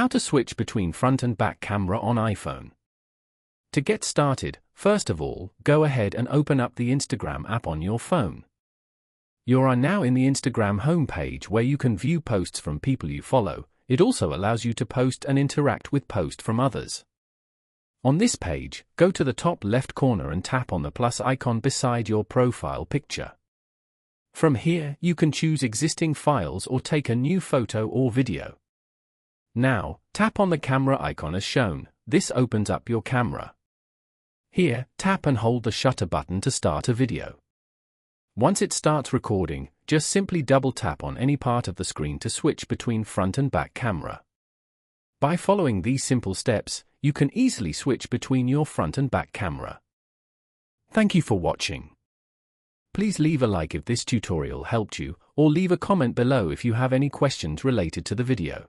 How to switch between front and back camera on iPhone. To get started, first of all, go ahead and open up the Instagram app on your phone. You are now in the Instagram homepage where you can view posts from people you follow. It also allows you to post and interact with posts from others. On this page, go to the top left corner and tap on the plus icon beside your profile picture. From here, you can choose existing files or take a new photo or video. Now, tap on the camera icon as shown. This opens up your camera. Here, tap and hold the shutter button to start a video. Once it starts recording, just simply double tap on any part of the screen to switch between front and back camera. By following these simple steps, you can easily switch between your front and back camera. Thank you for watching. Please leave a like if this tutorial helped you, or leave a comment below if you have any questions related to the video.